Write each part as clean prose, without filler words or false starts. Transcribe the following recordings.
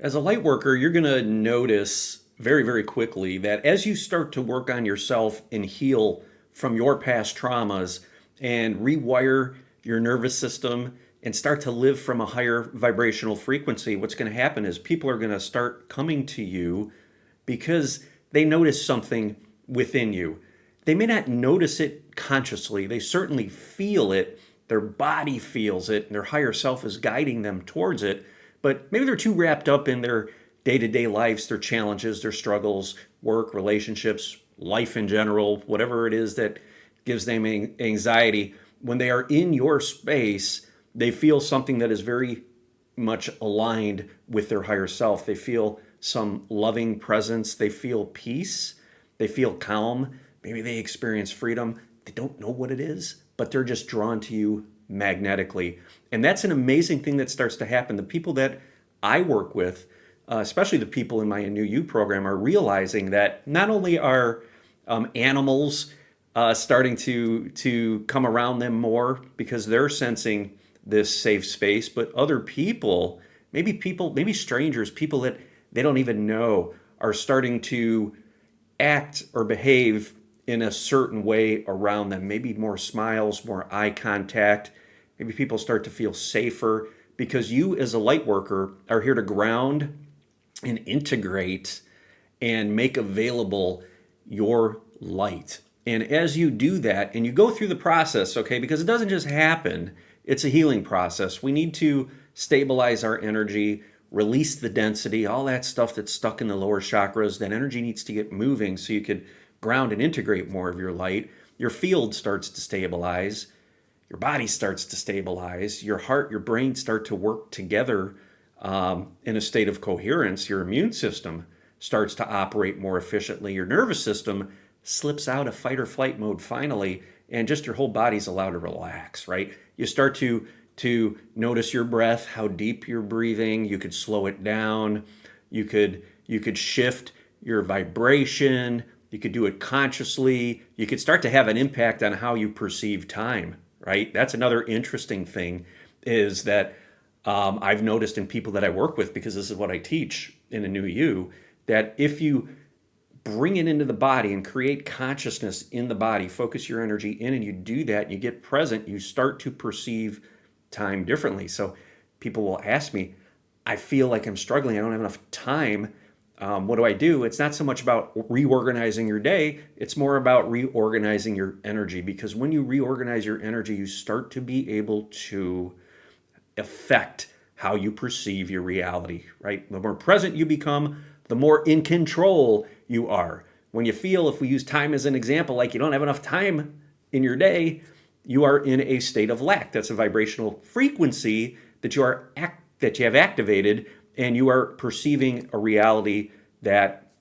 As a light worker, you're going to notice very, very quickly that as you start to work on yourself and heal from your past traumas and rewire your nervous system and start to live from a higher vibrational frequency, what's going to happen is people are going to start coming to you because they notice something within you. They may not notice it consciously, they certainly feel it. Their body feels it, and their higher self is guiding them towards it. But maybe they're too wrapped up in their day to day lives, their challenges, their struggles, work, relationships, life in general, whatever it is that gives them anxiety. When they are in your space, they feel something that is very much aligned with their higher self. They feel some loving presence. They feel peace. They feel calm. Maybe they experience freedom. They don't know what it is, but they're just drawn to you magnetically. And that's an amazing thing that starts to happen. The people that I work with, especially the people in my New You program, are realizing that not only are animals starting to come around them more because they're sensing this safe space, but other people, maybe strangers, people that they don't even know, are starting to act or behave in a certain way around them. Maybe more smiles, more eye contact. Maybe people start to feel safer because you, as a light worker, are here to ground and integrate and make available your light. And as you do that, and you go through the process, okay, because it doesn't just happen, it's a healing process. We need to stabilize our energy, release the density, all that stuff that's stuck in the lower chakras. That energy needs to get moving so you can ground and integrate more of your light. Your field starts to stabilize. Your body starts to stabilize. Your heart, your brain start to work together in a state of coherence. Your immune system starts to operate more efficiently. Your nervous system slips out of fight or flight mode finally, and just your whole body's allowed to relax, right? You start to notice your breath, how deep you're breathing. You could slow it down. You could shift your vibration. You could do it consciously. You could start to have an impact on how you perceive time, right? That's another interesting thing, is that I've noticed in people that I work with, because this is what I teach in a New You, that if you bring it into the body and create consciousness in the body, focus your energy in, and you do that, and you get present, you start to perceive time differently. So people will ask me, I feel like I'm struggling. I don't have enough time. What do I do? It's not so much about reorganizing your day. It's more about reorganizing your energy, because when you reorganize your energy, you start to be able to affect how you perceive your reality, right? The more present you become, the more in control you are. When you feel, if we use time as an example, like you don't have enough time in your day, you are in a state of lack. That's a vibrational frequency that you have activated, and you are perceiving a reality that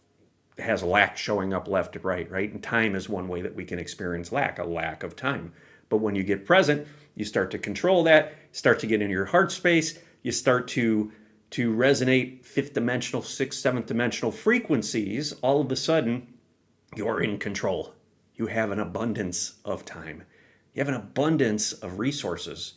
has lack showing up left and right? And time is one way that we can experience lack, a lack of time. But when you get present, you start to control that, start to get into your heart space, you start to resonate fifth dimensional, sixth, seventh dimensional frequencies. All of a sudden, you're in control. You have an abundance of time. You have an abundance of resources,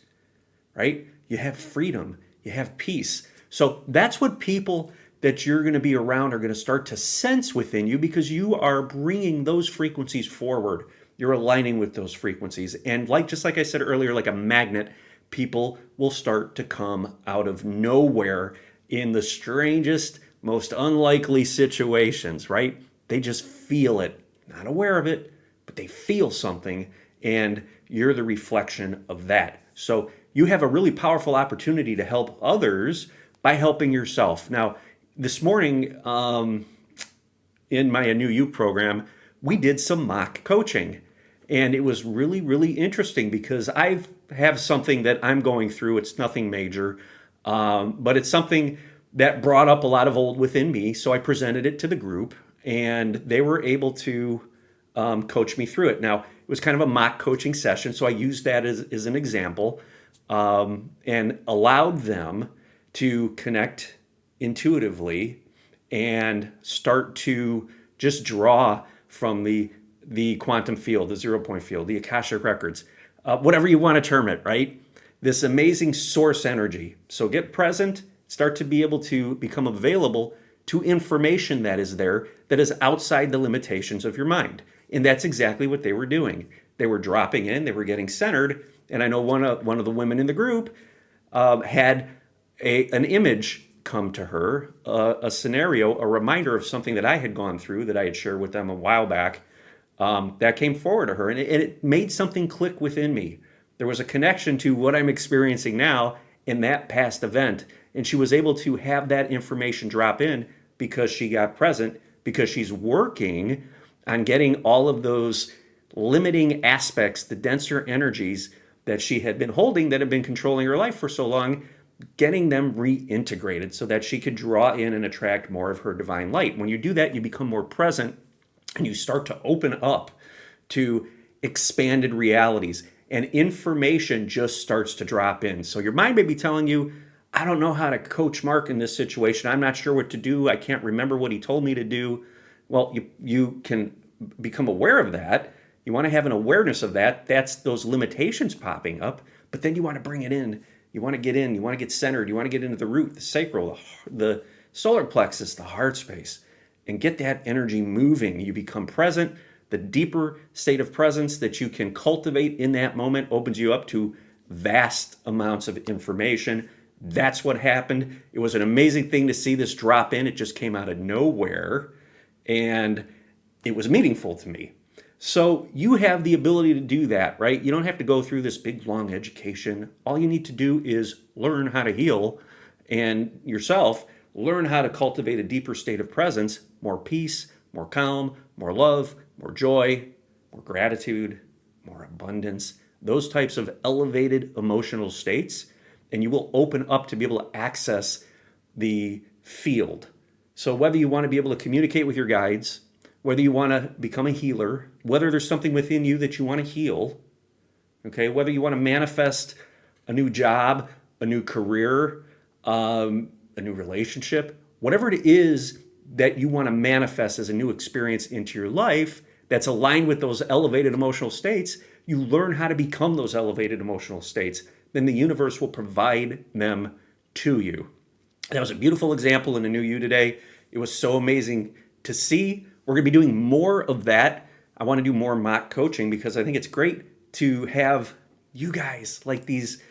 right? You have freedom. You have peace. So that's what people that you're going to be around are going to start to sense within you, because you are bringing those frequencies forward. You're aligning with those frequencies. And just like I said earlier, like a magnet, people will start to come out of nowhere in the strangest, most unlikely situations, right? They just feel it, not aware of it, but they feel something, and you're the reflection of that. So you have a really powerful opportunity to help others by helping yourself. Now, this morning in my New You program, we did some mock coaching. And it was really, really interesting, because I have something that I'm going through. It's nothing major, but it's something that brought up a lot of old within me. So I presented it to the group, and they were able to coach me through it. Now, it was kind of a mock coaching session, so I used that as an example, and allowed them to connect intuitively and start to just draw from the quantum field, the 0 point field, the Akashic records, whatever you want to term it, right? This amazing source energy. So get present, start to be able to become available to information that is there that is outside the limitations of your mind. And that's exactly what they were doing. They were dropping in, they were getting centered. And I know one of the women in the group had an image come to her, a scenario, a reminder of something that I had gone through that I had shared with them a while back, that came forward to her. And it made something click within me. There was a connection to what I'm experiencing now in that past event. And she was able to have that information drop in because she got present, because she's working on getting all of those limiting aspects, the denser energies that she had been holding that had been controlling her life for so long, getting them reintegrated so that she could draw in and attract more of her divine light. When you do that, you become more present and you start to open up to expanded realities, and information just starts to drop in. So your mind may be telling you, I don't know how to coach Marc in this situation. I'm not sure what to do. I can't remember what he told me to do. Well, you can become aware of that. You want to have an awareness of that. That's those limitations popping up. But then you want to bring it in. You want to get in. You want to get centered. You want to get into the root, the sacral, the solar plexus, the heart space, and get that energy moving. You become present. The deeper state of presence that you can cultivate in that moment opens you up to vast amounts of information. That's what happened. It was an amazing thing to see this drop in. It just came out of nowhere, and it was meaningful to me. So you have the ability to do that, right? You don't have to go through this big, long education. All you need to do is learn how to heal and yourself, learn how to cultivate a deeper state of presence, more peace, more calm, more love, more joy, more gratitude, more abundance, those types of elevated emotional states, and you will open up to be able to access the field. So whether you want to be able to communicate with your guides, whether you want to become a healer, whether there's something within you that you want to heal, okay, whether you want to manifest a new job, a new career, a new relationship, whatever it is that you want to manifest as a new experience into your life that's aligned with those elevated emotional states, you learn how to become those elevated emotional states. Then the universe will provide them to you. That was a beautiful example in the New You today. It was so amazing to see. We're going to be doing more of that. I want to do more mock coaching because I think it's great to have you guys like these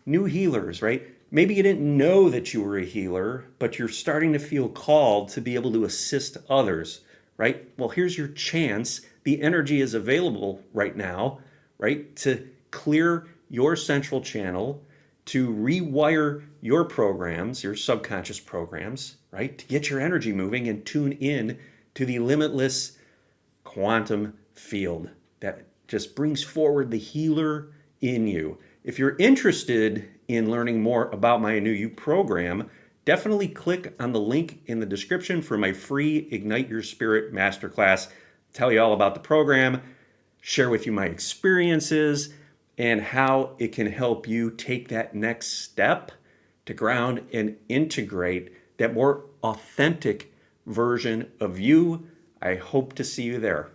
new healers, right? Maybe you didn't know that you were a healer, but you're starting to feel called to be able to assist others, right? Well, here's your chance. The energy is available right now, right? To clear your central channel, to rewire your programs, your subconscious programs, right? To get your energy moving and tune in to the limitless quantum field that just brings forward the healer in you. If you're interested in learning more about my New You program, definitely click on the link in the description for my free Ignite Your Spirit Masterclass. Tell you all about the program, share with you my experiences, and how it can help you take that next step to ground and integrate that more authentic version of you. I hope to see you there.